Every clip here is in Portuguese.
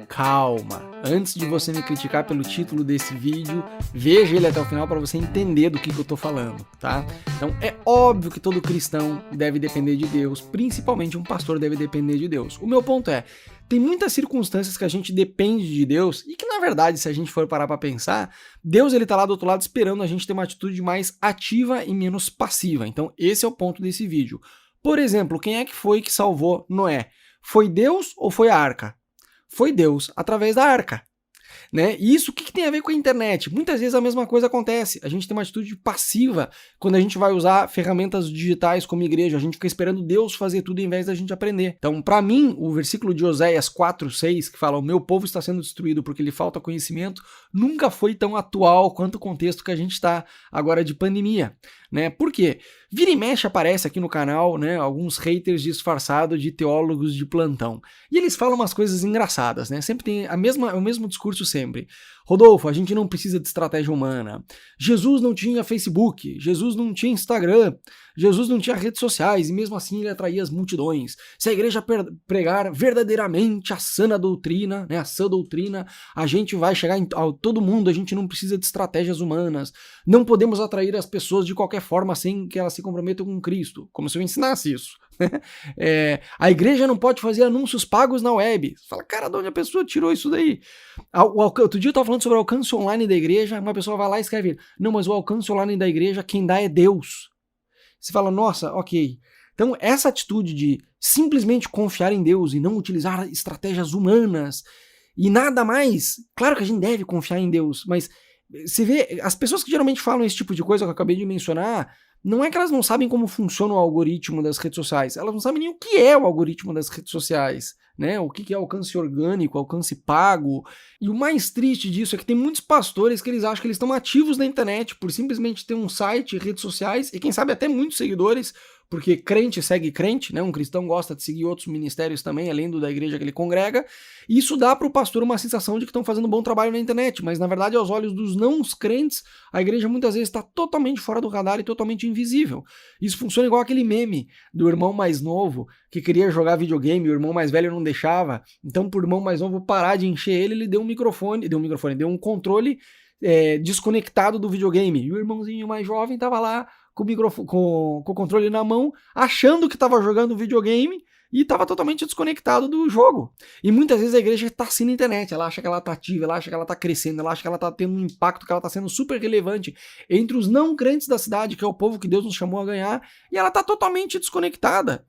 Calma, antes de você me criticar pelo título desse vídeo, veja ele até o final para você entender do que eu tô falando, tá? Então é óbvio que todo cristão deve depender de Deus, principalmente um pastor deve depender de Deus. O meu ponto é, tem muitas circunstâncias que a gente depende de Deus e que na verdade, se a gente for parar para pensar, Deus ele tá lá do outro lado esperando a gente ter uma atitude mais ativa e menos passiva. Então esse é o ponto desse vídeo. Por exemplo, quem é que foi que salvou Noé? Foi Deus ou foi a arca? Foi Deus através da arca. Né? E isso o que tem a ver com a internet? Muitas vezes a mesma coisa acontece. A gente tem uma atitude passiva quando a gente vai usar ferramentas digitais como igreja. A gente fica esperando Deus fazer tudo em vez da gente aprender. Então, para mim, o versículo de Oséias 4:6, que fala: "O meu povo está sendo destruído porque lhe falta conhecimento", nunca foi tão atual quanto o contexto que a gente está agora de pandemia. Né? Por quê? Vira e mexe aparece aqui no canal, né, alguns haters disfarçados de teólogos de plantão. E eles falam umas coisas engraçadas, né? Sempre tem o mesmo discurso sempre. Rodolfo, a gente não precisa de estratégia humana. Jesus não tinha Facebook, Jesus não tinha Instagram, Jesus não tinha redes sociais e mesmo assim ele atraía as multidões. Se a igreja pregar verdadeiramente a sã doutrina, né, a sã doutrina, a gente vai chegar a todo mundo, a gente não precisa de estratégias humanas. Não podemos atrair as pessoas de qualquer forma sem que elas se comprometam com Cristo, como se eu ensinasse isso. A igreja não pode fazer anúncios pagos na web. Você fala, cara, de onde a pessoa tirou isso daí? Outro dia eu estava falando sobre o alcance online da igreja, uma pessoa vai lá e escreve, não, mas o alcance online da igreja, quem dá é Deus. Você fala, nossa, ok. Então essa atitude de simplesmente confiar em Deus e não utilizar estratégias humanas e nada mais, claro que a gente deve confiar em Deus, mas você vê, as pessoas que geralmente falam esse tipo de coisa que eu acabei de mencionar, não é que elas não sabem como funciona o algoritmo das redes sociais, elas não sabem nem o que é o algoritmo das redes sociais, né? O que é alcance orgânico, alcance pago. E o mais triste disso é que tem muitos pastores que eles acham que eles estão ativos na internet por simplesmente ter um site, redes sociais e quem sabe até muitos seguidores, porque crente segue crente, né? Um cristão gosta de seguir outros ministérios também, além do da igreja que ele congrega, e isso dá para o pastor uma sensação de que estão fazendo um bom trabalho na internet, mas na verdade aos olhos dos não crentes, a igreja muitas vezes está totalmente fora do radar e totalmente invisível. Isso funciona igual aquele meme do irmão mais novo que queria jogar videogame, o irmão mais velho não deixava, então pro irmão mais novo parar de encher ele, ele deu um controle desconectado do videogame, e o irmãozinho mais jovem tava lá com o controle na mão, achando que estava jogando videogame e estava totalmente desconectado do jogo. E muitas vezes a igreja está assim na internet, ela acha que ela está ativa, ela acha que ela está crescendo, ela acha que ela está tendo um impacto, que ela está sendo super relevante entre os não crentes da cidade, que é o povo que Deus nos chamou a ganhar, e ela está totalmente desconectada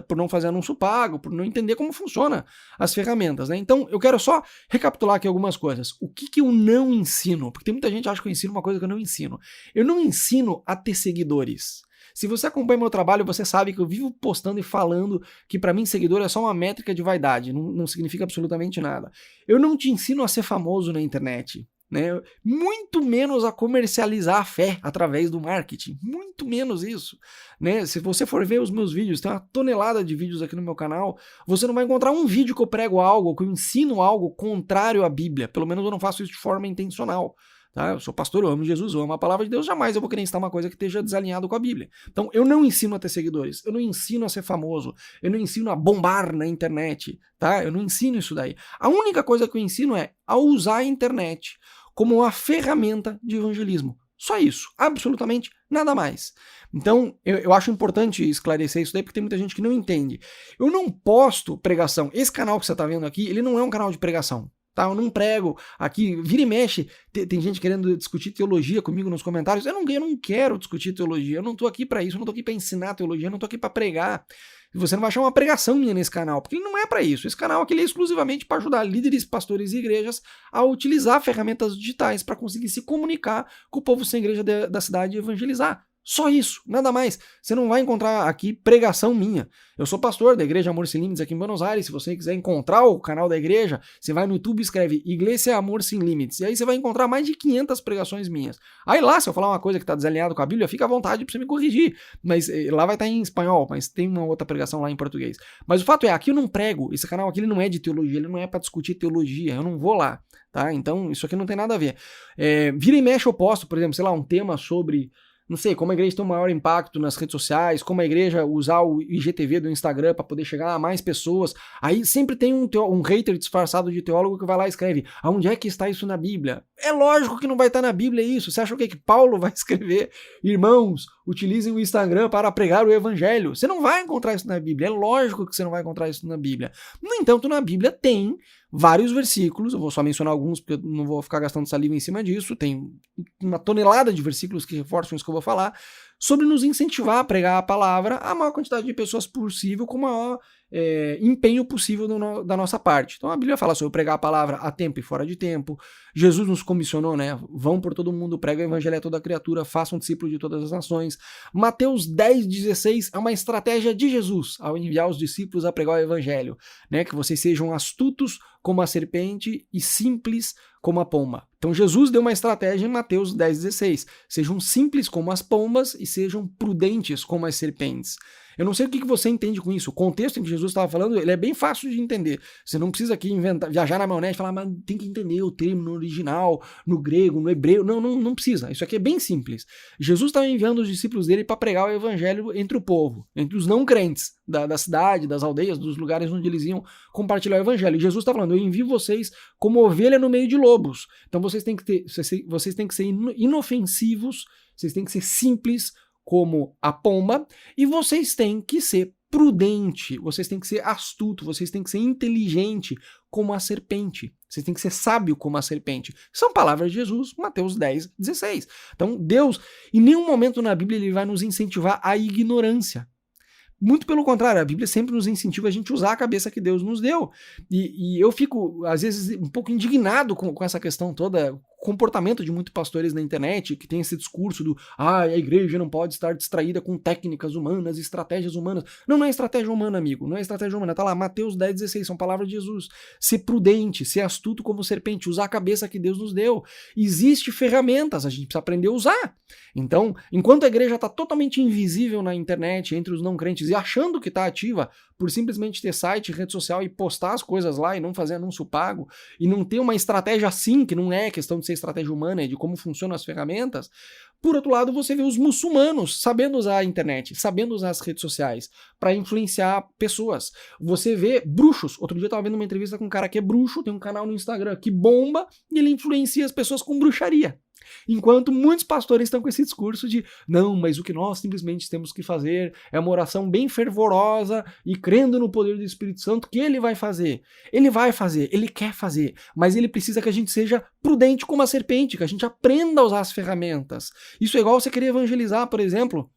por não fazer anúncio pago, por não entender como funciona as ferramentas, né? Então eu quero só recapitular aqui algumas coisas. O que eu não ensino? Porque tem muita gente que acha que eu ensino uma coisa que eu não ensino. Eu não ensino a ter seguidores. Se você acompanha meu trabalho, você sabe que eu vivo postando e falando que para mim seguidor é só uma métrica de vaidade, não significa absolutamente nada. Eu não te ensino a ser famoso na internet, né? Muito menos a comercializar a fé através do marketing, muito menos isso, né? Se você for ver os meus vídeos, tem uma tonelada de vídeos aqui no meu canal, você não vai encontrar um vídeo que eu prego algo, que eu ensino algo contrário à Bíblia, pelo menos eu não faço isso de forma intencional. Tá? Eu sou pastor, eu amo Jesus, eu amo a palavra de Deus, jamais eu vou querer ensinar uma coisa que esteja desalinhado com a Bíblia. Então eu não ensino a ter seguidores, eu não ensino a ser famoso, eu não ensino a bombar na internet, tá? Eu não ensino isso daí. A única coisa que eu ensino é a usar a internet como uma ferramenta de evangelismo. Só isso, absolutamente nada mais. Então, eu acho importante esclarecer isso daí, porque tem muita gente que não entende. Eu não posto pregação. Esse canal que você está vendo aqui, ele não é um canal de pregação. Tá, eu não prego aqui, vira e mexe, tem gente querendo discutir teologia comigo nos comentários, eu não quero discutir teologia, eu não tô aqui para isso, eu não tô aqui para ensinar teologia, eu não tô aqui para pregar. Você não vai achar uma pregação minha nesse canal, porque ele não é para isso. Esse canal aqui é exclusivamente para ajudar líderes, pastores e igrejas a utilizar ferramentas digitais para conseguir se comunicar com o povo sem igreja da cidade e evangelizar. Só isso, nada mais. Você não vai encontrar aqui pregação minha. Eu sou pastor da Igreja Amor Sem Limites aqui em Buenos Aires. Se você quiser encontrar o canal da igreja, você vai no YouTube e escreve Igreja Amor Sem Limites. E aí você vai encontrar mais de 500 pregações minhas. Aí lá, se eu falar uma coisa que está desalinhada com a Bíblia, fica à vontade para você me corrigir. Mas lá vai estar em espanhol, mas tem uma outra pregação lá em português. Mas o fato é, aqui eu não prego. Esse canal aqui ele não é de teologia, ele não é para discutir teologia. Eu não vou lá, tá? Então isso aqui não tem nada a ver. Vira e mexe eu posto, por exemplo, sei lá, um tema sobre não sei, como a igreja tem um maior impacto nas redes sociais, como a igreja usar o IGTV do Instagram para poder chegar a mais pessoas. Aí sempre tem um hater disfarçado de teólogo que vai lá e escreve: aonde é que está isso na Bíblia? É lógico que não vai estar na Bíblia isso. Você acha o quê? Que Paulo vai escrever: irmãos, utilizem o Instagram para pregar o evangelho? Você não vai encontrar isso na Bíblia. É lógico que você não vai encontrar isso na Bíblia. No entanto, na Bíblia tem vários versículos, eu vou só mencionar alguns porque eu não vou ficar gastando saliva em cima disso, tem uma tonelada de versículos que reforçam isso que eu vou falar, sobre nos incentivar a pregar a palavra a maior quantidade de pessoas possível, com o maior empenho possível da nossa parte. Então a Bíblia fala sobre pregar a palavra a tempo e fora de tempo. Jesus nos comissionou, né? Vão por todo mundo, prega o evangelho a toda criatura, façam discípulos de todas as nações. Mateus 10:16 é uma estratégia de Jesus ao enviar os discípulos a pregar o evangelho, né? Que vocês sejam astutos como a serpente e simples como a pomba. Então Jesus deu uma estratégia em Mateus 10:16. Sejam simples como as pombas e sejam prudentes como as serpentes. Eu não sei o que você entende com isso. O contexto em que Jesus estava falando, ele é bem fácil de entender. Você não precisa aqui viajar na maionese e falar, mas tem que entender o termo no original, no grego, no hebreu. Não precisa. Isso aqui é bem simples. Jesus estava enviando os discípulos dele para pregar o evangelho entre o povo, entre os não crentes da cidade, das aldeias, dos lugares onde eles iam compartilhar o evangelho. E Jesus está falando, eu envio vocês como ovelha no meio de lobos. Então vocês têm que ser inofensivos, vocês têm que ser simples como a pomba, e vocês têm que ser prudente, vocês têm que ser astuto, vocês têm que ser inteligente como a serpente, vocês têm que ser sábio como a serpente. São palavras de Jesus, Mateus 10:16. Então Deus, em nenhum momento na Bíblia ele vai nos incentivar à ignorância. Muito pelo contrário, a Bíblia sempre nos incentiva a gente usar a cabeça que Deus nos deu. E eu fico, às vezes, um pouco indignado com essa questão toda, comportamento de muitos pastores na internet, que tem esse discurso do a igreja não pode estar distraída com técnicas humanas, estratégias humanas. Não é estratégia humana, amigo, não é estratégia humana. Tá lá, Mateus 10:16, são palavras de Jesus. Ser prudente, ser astuto como serpente, usar a cabeça que Deus nos deu. Existem ferramentas, a gente precisa aprender a usar. Então, enquanto a igreja está totalmente invisível na internet, entre os não crentes, e achando que está ativa por simplesmente ter site, rede social e postar as coisas lá e não fazer anúncio pago, e não ter uma estratégia assim, que não é questão de ser estratégia humana, é de como funcionam as ferramentas. Por outro lado, você vê os muçulmanos sabendo usar a internet, sabendo usar as redes sociais para influenciar pessoas. Você vê bruxos. Outro dia eu estava vendo uma entrevista com um cara que é bruxo, tem um canal no Instagram que bomba e ele influencia as pessoas com bruxaria. Enquanto muitos pastores estão com esse discurso de não, mas o que nós simplesmente temos que fazer é uma oração bem fervorosa e crendo no poder do Espírito Santo que ele vai fazer. Ele vai fazer, ele quer fazer, mas ele precisa que a gente seja prudente como a serpente, que a gente aprenda a usar as ferramentas. Isso é igual você querer evangelizar, por exemplo,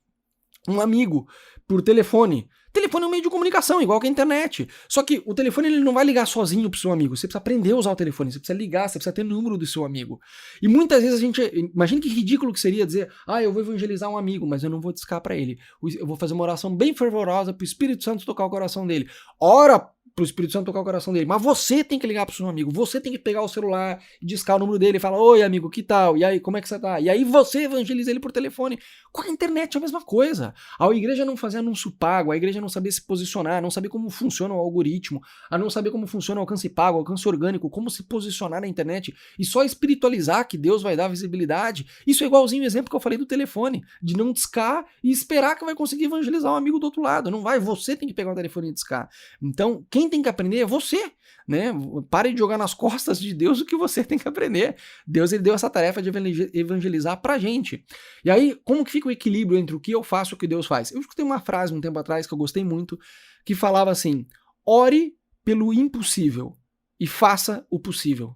um amigo por telefone. Telefone é um meio de comunicação, igual que a internet. Só que o telefone ele não vai ligar sozinho pro seu amigo. Você precisa aprender a usar o telefone, você precisa ligar, você precisa ter o número do seu amigo. E muitas vezes a gente... Imagina que ridículo que seria dizer, eu vou evangelizar um amigo, mas eu não vou discar pra ele. Eu vou fazer uma oração bem fervorosa pro Espírito Santo tocar o coração dele. Ora pro Espírito Santo tocar o coração dele. Mas você tem que ligar pro seu amigo, você tem que pegar o celular e discar o número dele e falar, oi amigo, que tal? E aí, como é que você tá? E aí você evangeliza ele por telefone. Com a internet é a mesma coisa. A igreja não fazer anúncio pago, a igreja não saber se posicionar, não saber como funciona o algoritmo, a não saber como funciona o alcance pago, o alcance orgânico, como se posicionar na internet e só espiritualizar que Deus vai dar visibilidade. Isso é igualzinho o exemplo que eu falei do telefone, de não discar e esperar que vai conseguir evangelizar um amigo do outro lado. Não vai, você tem que pegar o telefone e discar. Então, quem tem que aprender é você, né? Pare de jogar nas costas de Deus o que você tem que aprender. Deus ele deu essa tarefa de evangelizar pra gente. E aí, como que fica o equilíbrio entre o que eu faço e o que Deus faz? Eu escutei uma frase um tempo atrás que eu gostei muito, que falava assim, ore pelo impossível e faça o possível.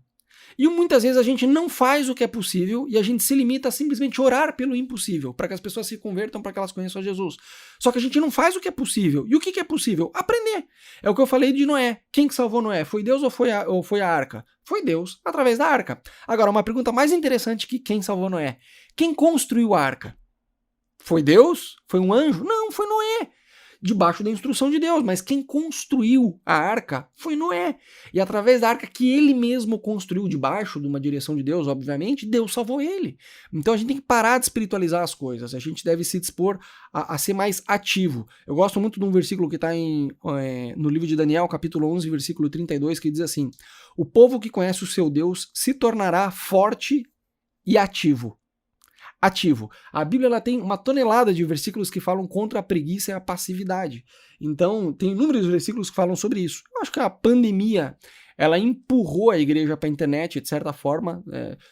E muitas vezes a gente não faz o que é possível e a gente se limita a simplesmente orar pelo impossível, para que as pessoas se convertam, para que elas conheçam a Jesus. Só que a gente não faz o que é possível. E o que é possível? Aprender. É o que eu falei de Noé. Quem que salvou Noé? Foi Deus ou foi a arca? Foi Deus, através da arca. Agora, uma pergunta mais interessante que quem salvou Noé. Quem construiu a arca? Foi Deus? Foi um anjo? Não, foi Noé. Debaixo da instrução de Deus, mas quem construiu a arca foi Noé. E através da arca que ele mesmo construiu debaixo de uma direção de Deus, obviamente, Deus salvou ele. Então a gente tem que parar de espiritualizar as coisas, a gente deve se dispor a ser mais ativo. Eu gosto muito de um versículo que está no livro de Daniel, capítulo 11, versículo 32, que diz assim, o povo que conhece o seu Deus se tornará forte e ativo. ativo. A Bíblia ela tem uma tonelada de versículos que falam contra a preguiça e a passividade. Então, tem inúmeros versículos que falam sobre isso. Eu acho que a pandemia ela empurrou a igreja para a internet, de certa forma,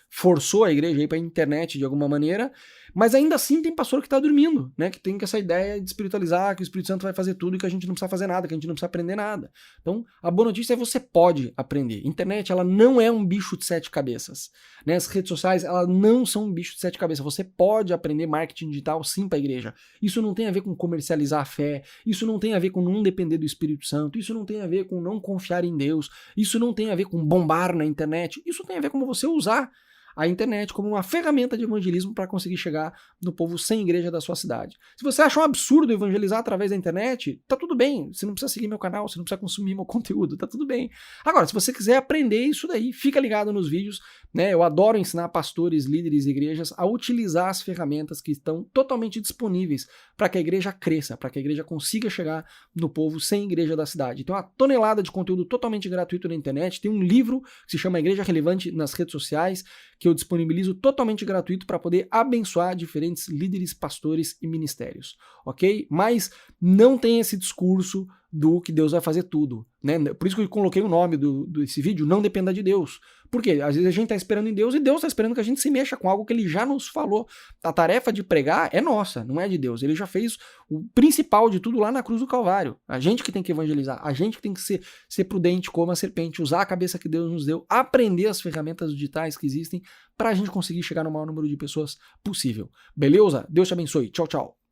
forçou a igreja para a internet de alguma maneira, mas ainda assim tem pastor que está dormindo, né? Que tem essa ideia de espiritualizar, que o Espírito Santo vai fazer tudo e que a gente não precisa fazer nada, que a gente não precisa aprender nada. Então, a boa notícia é que você pode aprender. Internet, ela não é um bicho de 7 cabeças. Né? As redes sociais, elas não são um bicho de 7 cabeças. Você pode aprender marketing digital sim para a igreja. Isso não tem a ver com comercializar a fé, isso não tem a ver com não depender do Espírito Santo, isso não tem a ver com não confiar em Deus, isso não tem a ver com bombar na internet, isso tem a ver com você usar a internet como uma ferramenta de evangelismo para conseguir chegar no povo sem igreja da sua cidade. Se você acha um absurdo evangelizar através da internet, tá tudo bem, você não precisa seguir meu canal, você não precisa consumir meu conteúdo, tá tudo bem. Agora, se você quiser aprender isso daí, fica ligado nos vídeos, né? Eu adoro ensinar pastores, líderes e igrejas a utilizar as ferramentas que estão totalmente disponíveis para que a igreja cresça, para que a igreja consiga chegar no povo sem igreja da cidade. Tem uma tonelada de conteúdo totalmente gratuito na internet, tem um livro que se chama Igreja Relevante nas redes sociais, que eu disponibilizo totalmente gratuito para poder abençoar diferentes líderes, pastores e ministérios, ok? Mas não tem esse discurso do que Deus vai fazer tudo, né? Por isso que eu coloquei o nome desse vídeo, Não Dependa de Deus. Por quê? Às vezes a gente está esperando em Deus e Deus está esperando que a gente se mexa com algo que Ele já nos falou. A tarefa de pregar é nossa, não é de Deus. Ele já fez o principal de tudo lá na cruz do Calvário. A gente que tem que evangelizar, a gente que tem que ser prudente como a serpente, usar a cabeça que Deus nos deu, aprender as ferramentas digitais que existem para a gente conseguir chegar no maior número de pessoas possível. Beleza? Deus te abençoe. Tchau, tchau.